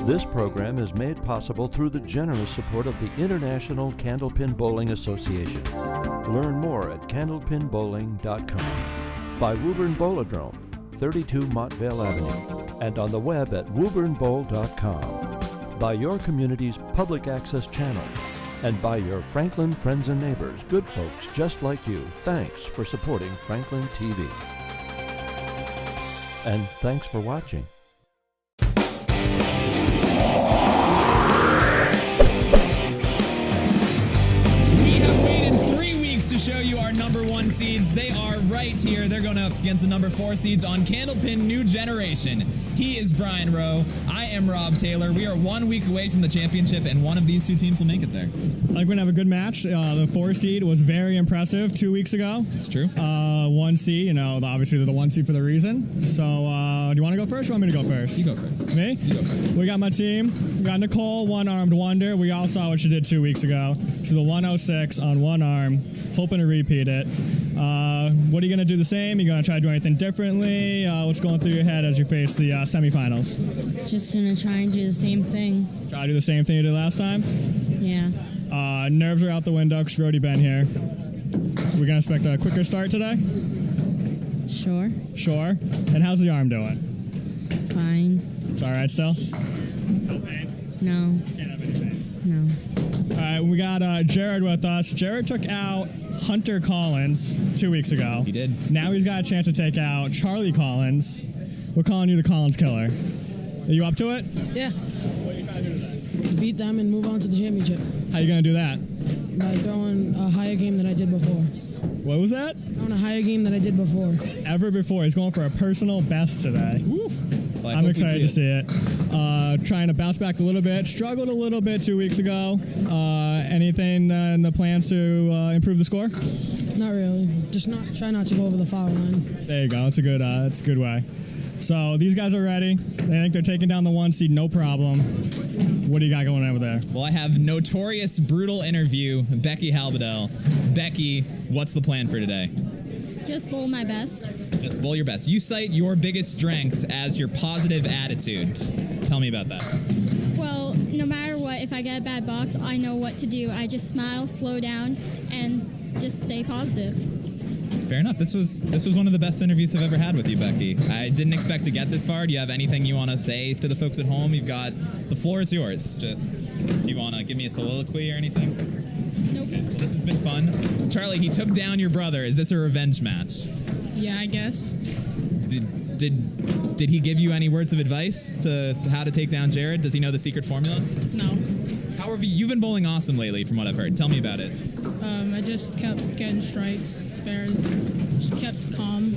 This program is made possible through the generous support of the International Candlepin Bowling Association. Learn more at candlepinbowling.com. By Woburn Bowladrome, 32 Montvale Avenue, and on the web at woburnbowl.com. By your community's public access channel, and by your Franklin friends and neighbors, good folks just like you. Thanks for supporting Franklin TV. And thanks for watching. To show you our number 1 seeds. They are right here. They're going up against the number 4 seeds on Candlepin New Generation. He is Brian Rowe. I am Rob Taylor. We are 1 week away from the championship, and one of these two teams will make it there. I think we're going to have a good match. The 4 seed was very impressive 2 weeks ago. It's true. 1 seed, you know, obviously they're the 1 seed for the reason. So, do you want to go first or want me to go first? You go first. Me? You go first. We got my team. We got Nicole, one-armed wonder. We all saw what she did 2 weeks ago. She's the 106 on one arm, hoping to repeat it. What are you going to do the same? You going to try to do anything differently? What's going through your head as you face the semifinals? Just going to try and do the same thing. Try to do the same thing you did last time? Yeah. Nerves are out the window because you've already been here. We're going to expect a quicker start today? Sure. Sure. And how's the arm doing? Fine. It's all right still? No pain? No. Can't have any pain? No. All right, we got Jared with us. Jared took out Hunter Collins 2 weeks ago. He did. Now he's got a chance to take out Charlie Collins. We're calling you the Collins Killer. Are you up to it? Yeah. What are you trying to do today? Beat them and move on to the championship. How are you going to do that? By throwing a higher game than I did before. What was that? Throwing a higher game than I did before. Ever before. He's going for a personal best today. Well, I'm excited to see it. Trying to bounce back a little bit. Struggled a little bit 2 weeks ago. Anything in the plans to improve the score? Not really. Just try not to go over the foul line. There you go. It's a good way. So these guys are ready. They think they're taking down the 1 seed, no problem. What do you got going over there? Well, I have notorious brutal interview, Becky Halbedel. Becky, what's the plan for today? Just bowl my best. Just bowl your best. You cite your biggest strength as your positive attitude. Tell me about that. Well, no matter what, if I get a bad box, I know what to do. I just smile, slow down, and just stay positive. Fair enough. This was one of the best interviews I've ever had with you, Becky. I didn't expect to get this far. Do you have anything you want to say to the folks at home? The floor is yours. Do you want to give me a soliloquy or anything? Nope. Okay. Well, this has been fun. Charlie, he took down your brother. Is this a revenge match? Yeah, I guess. Did he give you any words of advice to how to take down Jared? Does he know the secret formula? No. How have you've been bowling awesome lately, from what I've heard. Tell me about it. I just kept getting strikes, spares, just kept calm.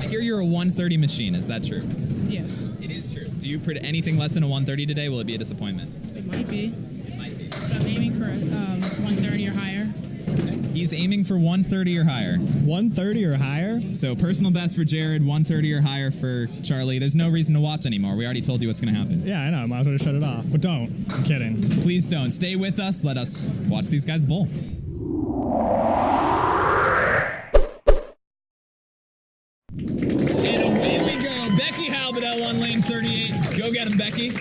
I hear you're a 130 machine. Is that true? Yes. It is true. Do you predict anything less than a 130 today? Will it be a disappointment? It might be. It might be. But I'm aiming for 130 or higher. Okay. He's aiming for 130 or higher. 130 or higher? So personal best for Jared, 130 or higher for Charlie. There's no reason to watch anymore. We already told you what's going to happen. Yeah, I know. Might as well just shut it off. But don't. I'm kidding. Please don't. Stay with us. Let us watch these guys bowl. And away we go. Becky Halbedel on lane 38. Go get him, Becky.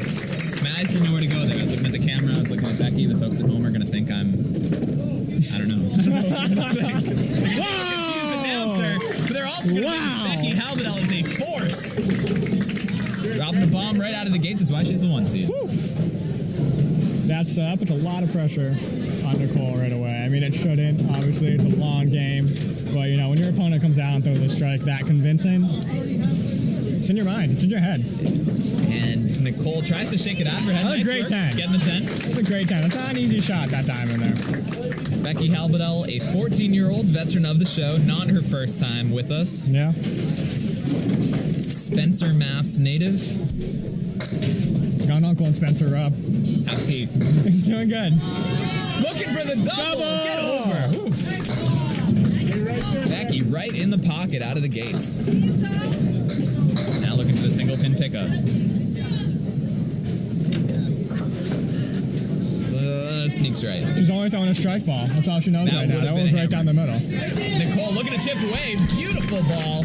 Man, I just didn't know where to go there. I was looking at the camera. I was looking at Becky. The folks at home are going to think I don't know. They're going to think. They're going to confuse announcer. But they're also going to think Becky Halbedel is a force. Dropping the bomb right out of the gates. That's why she's the 1 seed. That puts a lot of pressure on Nicole right away. I mean, it shouldn't. Obviously, it's a long game. But, you know, when your opponent comes out and throws a strike that convincing, it's in your mind. It's in your head. And Nicole tries to shake it out of her head. That's a great 10. Getting the 10. That's a great 10. That's not an easy shot that time in there. Becky Halbedel, a 14-year-old veteran of the show, not her first time with us. Yeah. Spencer, Mass native. Got an uncle in Spencer, Rob. How's he? He's doing good. Looking for the double. Get over. Oof. Becky right in the pocket out of the gates. Now looking for the single pin pickup. Sneaks right. She's only throwing a strike ball. That's all she knows right now. That was right down the middle. Nicole looking to chip away. Beautiful ball.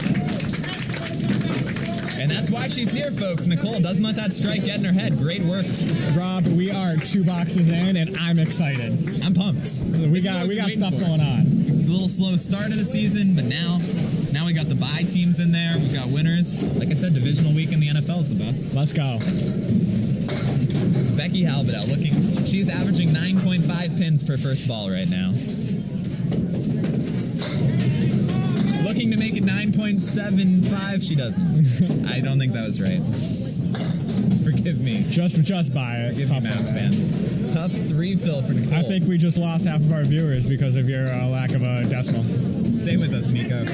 And that's why she's here, folks. Nicole doesn't let that strike get in her head. Great work. Rob, we are 2 boxes in, and I'm excited. I'm pumped. We got stuff going on. A little slow start of the season, but now we got the bye teams in there. We've got winners. Like I said, divisional week in the NFL is the best. Let's go. It's Becky Halbedel she's averaging 9.5 pins per first ball right now. Looking to make it 9.75, she doesn't. I don't think that was right. Forgive me. Just buy it. Forgive me, math fans. Tough 3 fill for Nicole. I think we just lost half of our viewers because of your lack of a decimal. Stay with us, Nico.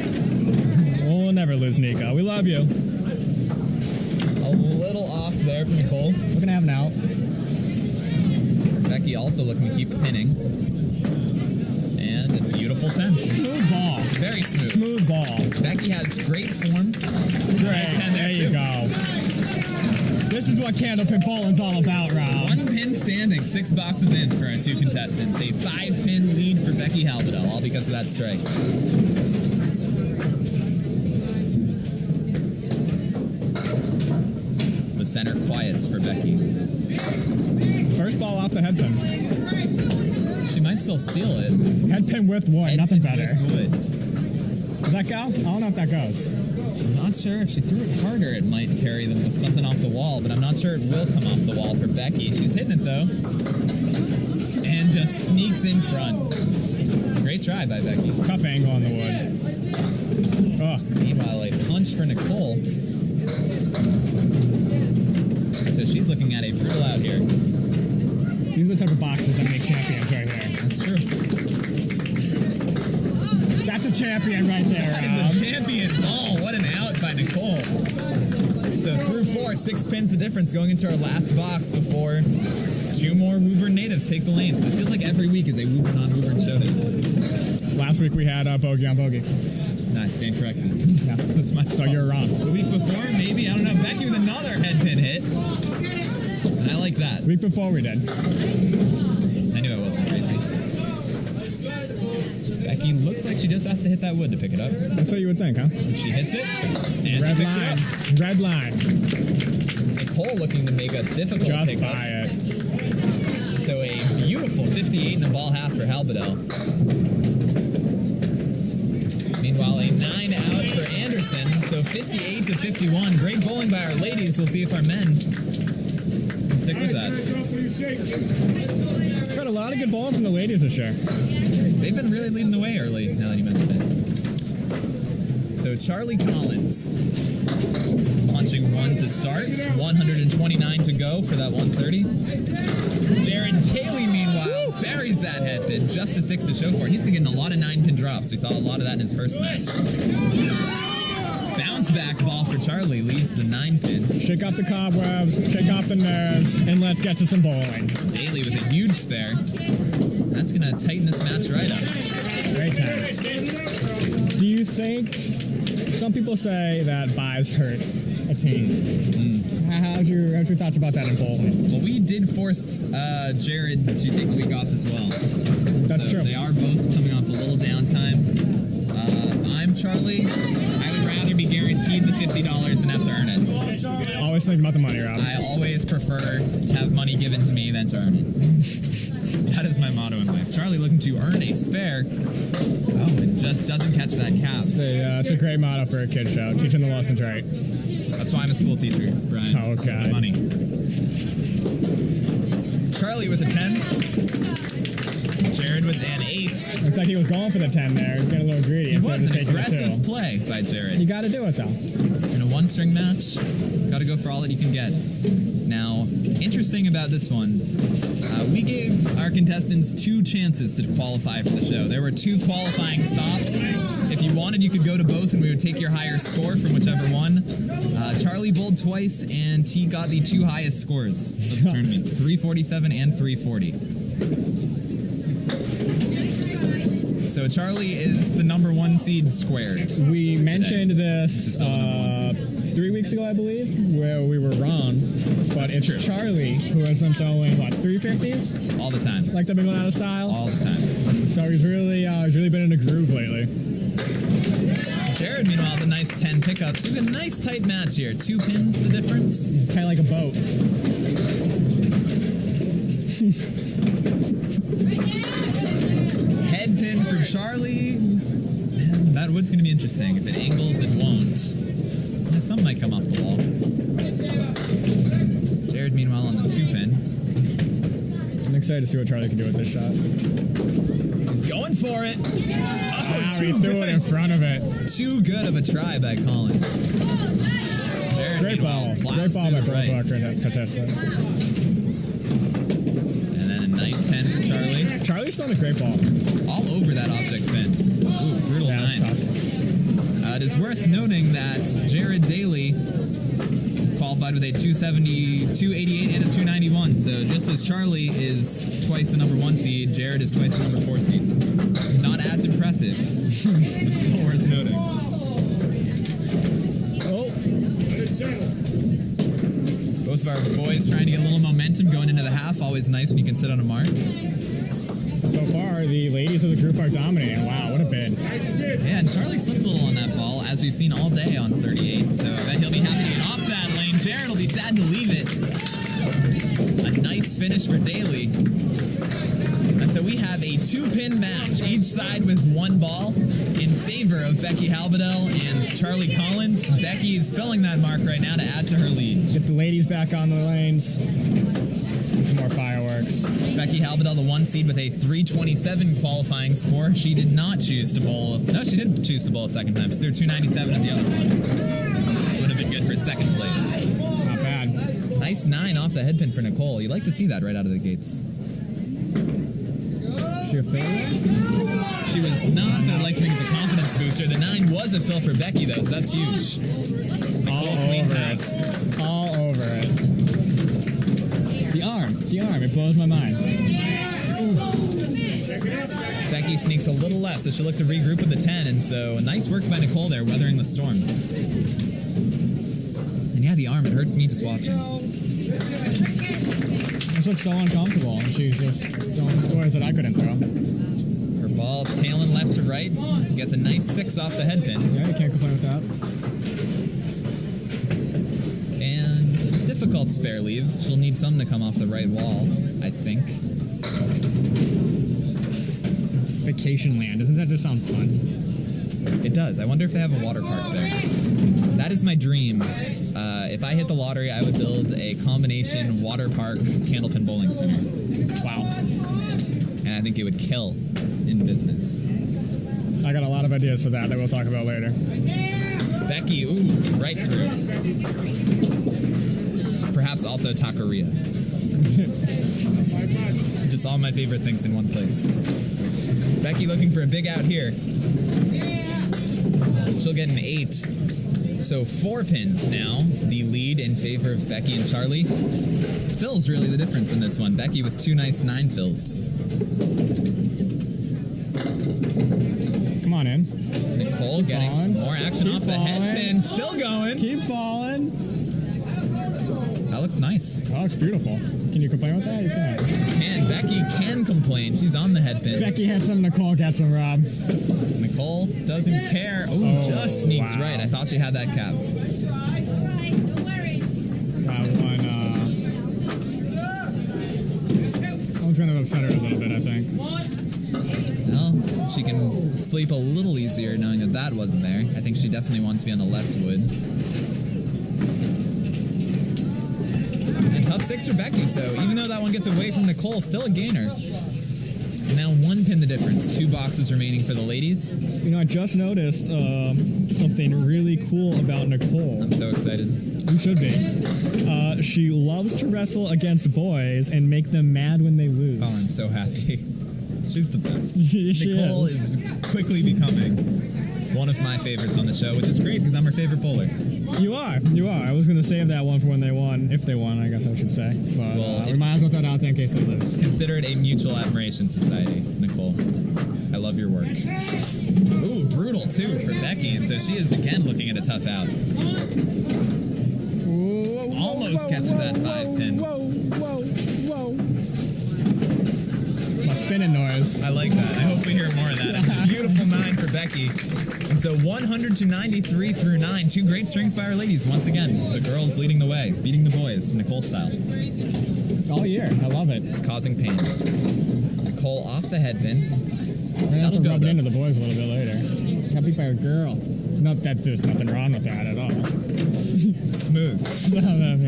We'll never lose Nico. We love you. A little off there for Nicole. We're gonna have an out. Becky also looking to keep pinning. And a beautiful 10. Smooth ball. Very smooth. Smooth ball. Becky has great form. Great. There you go. This is what Candlepin bowling's all about, Rob. 1 pin standing, 6 boxes in for our 2 contestants. A 5-pin lead for Becky Halbedel, all because of that strike. The center quiets for Becky. First ball off the head pin. She might still steal it. Head pin with wood, Head nothing pin better. with wood. Does that go? I don't know if that goes. I'm not sure if she threw it harder, it might carry them with something off the wall, but I'm not sure it will come off the wall for Becky. She's hitting it though. And just sneaks in front. Great try by Becky. Tough angle on the wood. Oh. Meanwhile, a punch for Nicole. So she's looking at a brutal out here. These are the type of boxes that make champions right here. That's true. That's a champion right there, That is a champion ball. What an out by Nicole. So through 4, 6 pins the difference going into our last box before 2 more Woburn natives take the lanes. It feels like every week is a Woburn on Woburn showdown. Last week we had bogey on bogey. Nice, stand corrected. Yeah. That's my So fault. you're wrong. The week before, maybe, I don't know, Becky with another head pin hit. And I like that. Week before we did. I knew I wasn't crazy. Becky looks like she just has to hit that wood to pick it up. That's what you would think, huh? She hits it, and Red she picks line. it up. Red line. Nicole looking to make a difficult Just pickup. buy it. So a beautiful 58 and a ball half for Halbedel. Meanwhile, a 9 out for Anderson. So 58 to 51. Great bowling by our ladies. We'll see if our men can stick with that. We've had a lot of good bowling from the ladies this year. They've been really leading the way early, now that you mentioned it. So Charlie Collins punching 1 to start, 129 to go for that 130. Jared Daly, meanwhile, buries that head pin, just a 6 to show for it. He's been getting a lot of 9-pin drops. We thought a lot of that in his first match. Bounce back ball for Charlie, leaves the 9-pin. Shake off the cobwebs, shake off the nerves, and let's get to some bowling. Daly with a huge spare. That's going to tighten this match right up. Very tight. Do you think, some people say that buys hurt a team. How's your thoughts about that in bowling? Well, we did force Jared to take a week off as well. That's true. They are both coming off a little downtime. If I'm Charlie, I would rather be guaranteed the $50 than have to earn it. Always think about the money, Rob. I always prefer to have money given to me than to earn it. That is my motto in life. Charlie looking to earn a spare. Oh, and just doesn't catch that cap. It's a great motto for a kid show, teaching the lessons right. That's why I'm a school teacher, Brian. Oh, God. Money. Charlie with a 10. Jared with an 8. Looks like he was going for the 10 there. He's getting a little greedy. It instead was of an taking the aggressive 2. play by Jared. You got to do it, though. In a one-string match, got to go for all that you can get. Now, interesting about this one, we gave our contestants 2 chances to qualify for the show. There were 2 qualifying stops. If you wanted, you could go to both and we would take your higher score from whichever one. Charlie bowled twice and T got the 2 highest scores of the tournament, 347 and 340. So Charlie is the number 1 seed squared. We mentioned this still the number 1 seed. 3 weeks ago, I believe, where we were wrong. But it's true. Charlie who has been throwing, 350s? All the time. Like they've been going out of style? All the time. So he's really been in a groove lately. Jared, meanwhile, the nice 10 pickups. We've got a nice tight match here. 2 pins, the difference. He's tight like a boat. Head pin for Charlie. Man, that wood's going to be interesting. If it angles, it won't. Yeah, some might come off the wall. Jared, meanwhile, on the 2 pin. I'm excited to see what Charlie can do with this shot. He's going for it. Oh, He threw it in front of it. Too good of a try by Collins. Jared, Great ball. Great ball by both right. our contestants. And then a nice 10 for Charlie. Charlie's throwing a great ball. All over that object pin. Ooh, brutal Yeah, 9. that's tough. It is worth noting that Jared Daly qualified with a 270, 288, and a 291. So just as Charlie is twice the number 1 seed, Jared is twice the number 4 seed. Not as impressive, but still worth noting. Oh, Both of our boys trying to get a little momentum going into the half. Always nice when you can sit on a mark. so far the ladies of the group are dominating. Wow, what a bid. Yeah, and Charlie slipped a little on that ball, as we've seen all day on 38. So I bet he'll be happy to get off that lane. Jared will be sad to leave it. A nice finish for Daly. And so we have a 2-pin match, each side with 1 ball, in favor of Becky Halbedel and Charlie Collins. Becky is filling that mark right now to add to her lead. Get the ladies back on the lanes. See some more fireworks. Becky Halbedel, the 1 seed with a 327 qualifying score. She did not choose to bowl. No, she did choose to bowl a second time. She threw 297 at the other one. Would have been good for 2nd place. Not bad. Nice 9 off the headpin for Nicole. You like to see that right out of the gates. She a favorite? She was not, but I'd like to think it's a confidence booster. The 9 was a fill for Becky, though, so that's huge. All cleans over house. it. All over it. The arm, it blows my mind. Becky sneaks a little left, so she'll look to regroup with the 10, and so nice work by Nicole there, weathering the storm. And yeah, the arm, it hurts me just watching. This looks so uncomfortable, and she's just throwing scores that I couldn't throw. Her ball tailing left to right, gets a nice 6 off the headpin. Yeah, you can't complain with that. And a difficult spare leave. She'll need some to come off the right wall, I think. Vacation land, doesn't that just sound fun? It does. I wonder if they have a water park there. That is my dream. If I hit the lottery, I would build a combination water park Candlepin bowling center. Wow. And I think it would kill in business. I got a lot of ideas for that we'll talk about later. Becky, ooh, right through. Perhaps also taqueria. Just all my favorite things in one place. Becky looking for a big out here. She'll get an 8. So 4 pins now, the lead in favor of Becky and Charlie. Phil's really the difference in this one. Becky with 2 nice 9 fills. Come on in. Nicole getting some more action off the head pin. Still going. Keep falling. That looks nice. That looks beautiful. Can you complain with that? You can't. And Becky can complain. She's on the head pin. Becky had some, Nicole got some, Rob. Nicole doesn't care. Ooh, just sneaks wow. right. I thought she had that cap. That one, that one's going to upset her a little bit, I think. Well, she can sleep a little easier knowing that that wasn't there. I think she definitely wanted to be on the left wood. And tough 6 for Becky, so even though that one gets away from Nicole, still a gainer. Now 1 pin the difference. 2 boxes remaining for the ladies. You know, I just noticed something really cool about Nicole. I'm so excited. You should be. She loves to wrestle against boys and make them mad when they lose. Oh, I'm so happy. She's the best. She Nicole is. is quickly becoming one of my favorites on the show, which is great because I'm her favorite bowler. You are. I was going to save that one for when they won. If they won, I guess I should say. But Well, we might as well throw it out there in case they lose. Consider it a mutual admiration society, Nicole. I love your work. Ooh, brutal too for Becky, and so she is again looking at a tough out. Almost catches that 5 pin. Whoa. It's my spinning noise. I like that. I hope we hear more of that. It's a beautiful 9 for Becky. And so 100 to 93 through 9. Two great strings by our ladies. Once again, the girls leading the way, beating the boys, Nicole style. All year. I love it. Causing pain. Nicole off the headpin. We're gonna have to That'll rub go, it into though. the boys a little bit later. Got beat by a girl. Not that there's nothing wrong with that at all. Smooth. You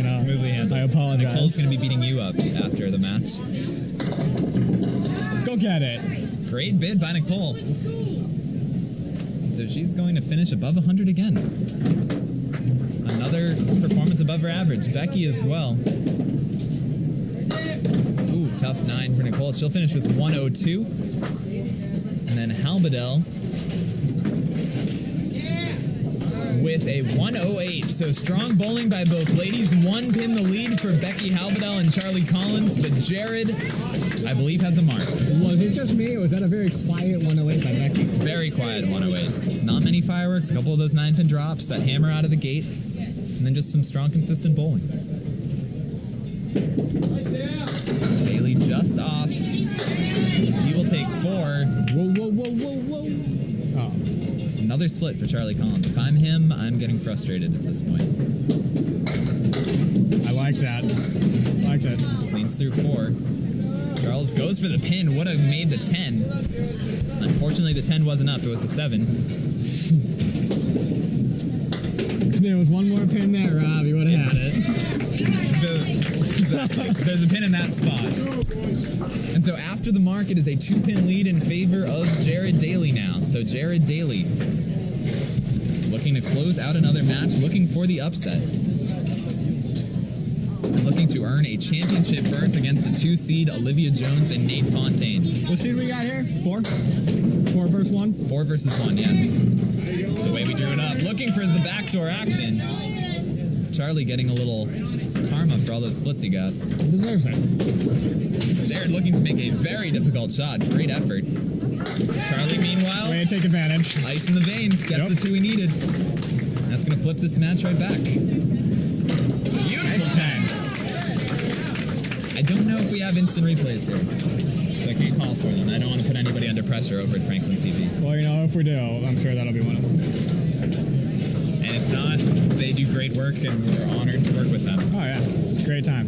know, Smoothly handled. I apologize. Nicole's going to be beating you up after the match. Go get it. Great bid by Nicole. So she's going to finish above 100 again. Another performance above her average. Becky as well. Ooh, tough 9 for Nicole. She'll finish with 102. And then Halbedel with a 108. So strong bowling by both ladies. One pin the lead for Becky Halbedel and Charlie Collins, but Jared, I believe, has a mark. Was it just me, or was that a very quiet 108 by Becky? Very quiet 108. Not many fireworks, a couple of those 9-pin drops, that hammer out of the gate, and then just some strong, consistent bowling. Daly just off. He will take 4. Whoa, whoa, whoa, whoa, whoa. Oh. Another split for Charlie Collins. If I'm him, I'm getting frustrated at this point. I like that. I like that. Cleans through 4. Charles goes for the pin. Would have made the 10. Unfortunately, the 10 wasn't up. It was the 7. If there was one more pin there, Rob, you would have had it. Exactly. There's a pin in that spot. And so after the mark, it is a 2-pin lead in favor of Jared Daly now. So Jared Daly looking to close out another match, looking for the upset. And looking to earn a championship berth against the 2-seed Olivia Jones and Nate Fontaine. What seed we got here? 4? 4 versus 1? 4 versus 1, yes. The way we drew it up. Looking for the backdoor action. Charlie getting a little karma for all those splits he got. He deserves it. Jared looking to make a very difficult shot. Great effort. Charlie, meanwhile, Way to take advantage. ice in the veins. Gets the 2 he needed. That's going to flip this match right back. Beautiful 10. I don't know if we have instant replays here, so I can't call for them. I don't want to put anybody under pressure over at FranklinTV. Well, you know, if we do, I'm sure that'll be one of them. And if not, they do great work, and we're honored to work with them. Oh, yeah. It's a great time.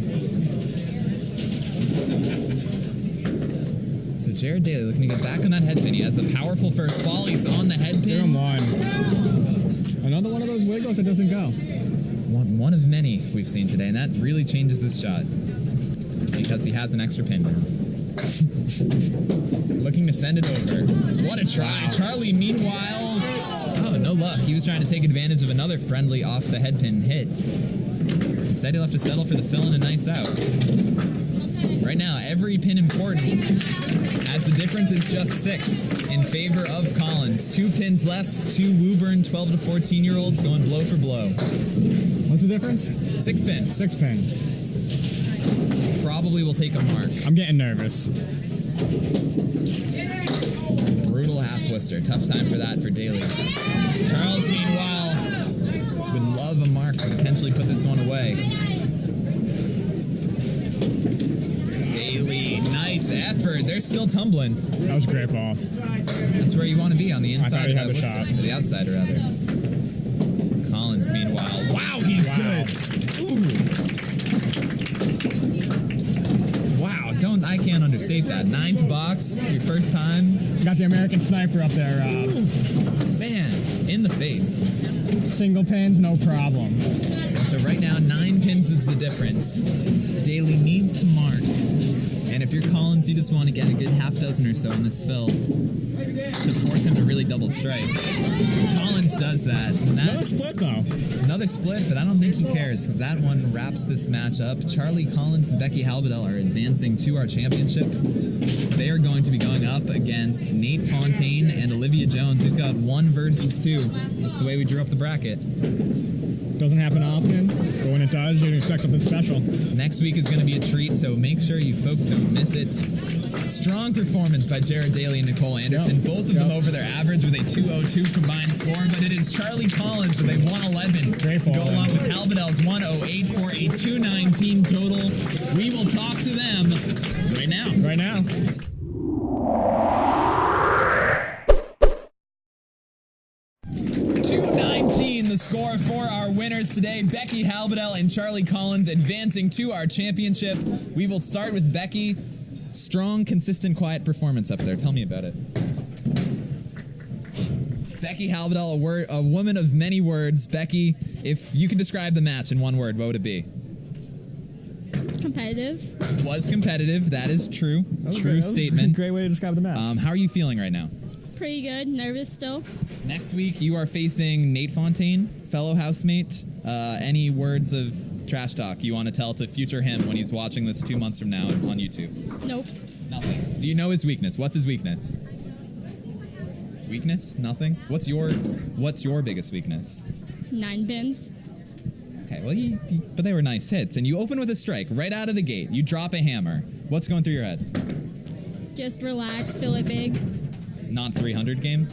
So Jared Daly looking to get back on that headpin. He has the powerful first ball. He's on the Give headpin. him one. Another one of those wiggles that doesn't go. One of many we've seen today, and that really changes this shot because he has an extra pin now. Looking to send it over. What a try. Wow. Charlie, meanwhile, oh, no luck. He was trying to take advantage of another friendly off the headpin hit. Instead, he'll have to settle for the fill and a nice out. Right now, every pin important, as the difference is just 6 in favor of Collins. 2 pins left, 2 Woburn 12 to 14-year-olds going blow for blow. What's the difference? 6 pins. 6 pins. Probably will take a mark. I'm getting nervous. Brutal half-twister. Tough time for that for Daly. Charles, meanwhile, would love a mark to potentially put this one away. Daly, nice effort. They're still tumbling. That was a great ball. That's where you want to be, on the inside. I thought he had of the that shot. whistle. The outside, rather. Collins, meanwhile. Wow, he's good. Ooh. Wow, I can't understate that. 9th box, your first time. Got the American Sniper up there, Rob. Man, in the face. Single pins, no problem. So right now, 9 pins is the difference. Daly needs to mark. And if you're Collins, you just want to get a good half dozen or so in this fill to force him to really double strike. Collins does that. Another split, though. Another split, but I don't think he cares because that one wraps this match up. Charlie Collins and Becky Halbedel are advancing to our championship. They are going to be going up against Nate Fontaine and Olivia Jones. We've got 1 versus 2. That's the way we drew up the bracket. Doesn't happen often, but when it does, you can expect something special. Next week is going to be a treat, so make sure you folks don't miss it. Strong performance by Jared Daly and Nicole Anderson. Yep. Both of them over their average with a 202 combined score, but it is Charlie Collins with a 111 Great to go ball. along with Halbedel's 108 for a 219 total. We will talk to them right now. Right now. score for our winners today. Becky Halbedel and Charlie Collins advancing to our championship. We will start with Becky. Strong, consistent, quiet performance up there. Tell me about it. Becky Halbedel, a woman of many words. Becky, if you could describe the match in one word, what would it be? Competitive. Was competitive. That is true. True That statement. was a great way to describe the match. How are you feeling right now? Pretty good. Nervous still. Next week, you are facing Nate Fontaine, fellow housemate. Any words of trash talk you want to tell to future him when he's watching this 2 months from now on YouTube? Nope. Nothing. Do you know his weakness? What's his weakness? Weakness? Nothing? What's your biggest weakness? 9 pins. Okay, well, but they were nice hits. And you open with a strike right out of the gate. You drop a hammer. What's going through your head? Just relax. Feel it big. Not 300 game?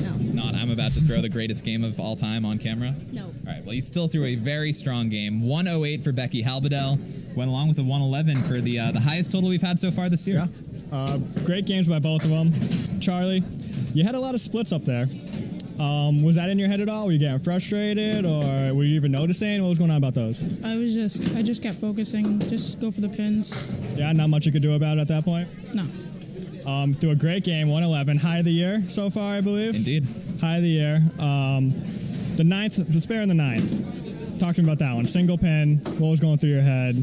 No. Not I'm about to throw the greatest game of all time on camera? No. All right, well, you still threw a very strong game. 108 for Becky Halbedel. Went along with a 111 for the highest total we've had so far this year. Yeah. Great games by both of them. Charlie, you had a lot of splits up there. Was that in your head at all? Were you getting frustrated, or were you even noticing? What was going on about those? I just kept focusing. Just go for the pins. Yeah, not much you could do about it at that point? No. Through a great game, 111, high of the year so far, I believe. Indeed. High of the year. The spare in the ninth. Talk to me about that one. Single pin. What was going through your head?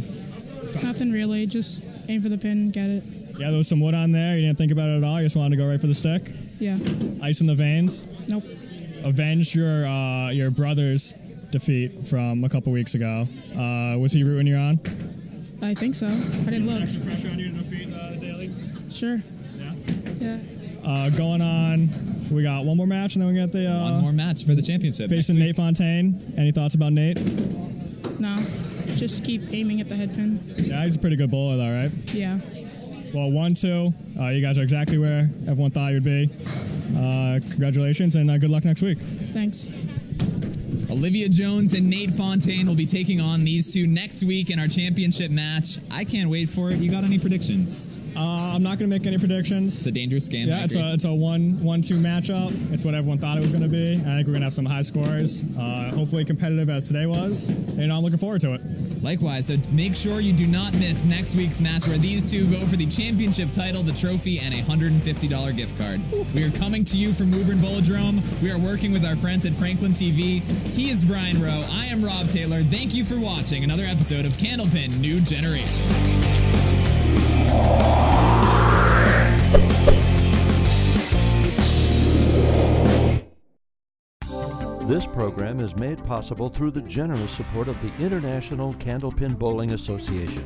Nothing really. Just aim for the pin, get it. Yeah, there was some wood on there. You didn't think about it at all. You just wanted to go right for the stick. Yeah. Ice in the veins. Nope. Avenged your brother's defeat from a couple weeks ago. Was he rooting you on? I think so. I didn't look. Extra pressure on you to defeat Daly? Sure. Yeah. Yeah. Going on, we got one more match, and then we got the One more match for the championship. facing Nate Fontaine. Any thoughts about Nate? No. Just keep aiming at the head pin. Yeah, he's a pretty good bowler, though, right? Yeah. Well, 1-2. You guys are exactly where everyone thought you'd be. Congratulations, and good luck next week. Thanks. Olivia Jones and Nate Fontaine will be taking on these two next week in our championship match. I can't wait for it. You got any predictions? I'm not going to make any predictions. It's a dangerous game. Yeah, it's a 1-2 matchup. It's what everyone thought it was going to be. I think we're going to have some high scores. Hopefully competitive as today was. And I'm looking forward to it. Likewise, so make sure you do not miss next week's match where these two go for the championship title, the trophy, and a $150 gift card. We are coming to you from Woburn Bolodrome. We are working with our friends at FranklinTV. He is Brian Rowe. I am Rob Taylor. Thank you for watching another episode of Candlepin New Generation. This program is made possible through the generous support of the International Candlepin Bowling Association.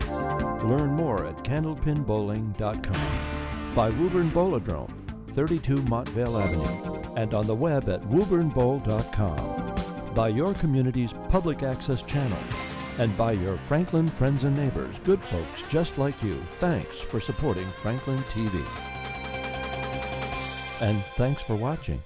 Learn more at candlepinbowling.com. By Woburn Bolodrome, 32 Montvale Avenue, and on the web at woburnbowl.com. By your community's public access channel, and by your Franklin friends and neighbors, good folks just like you. Thanks for supporting Franklin TV. And thanks for watching.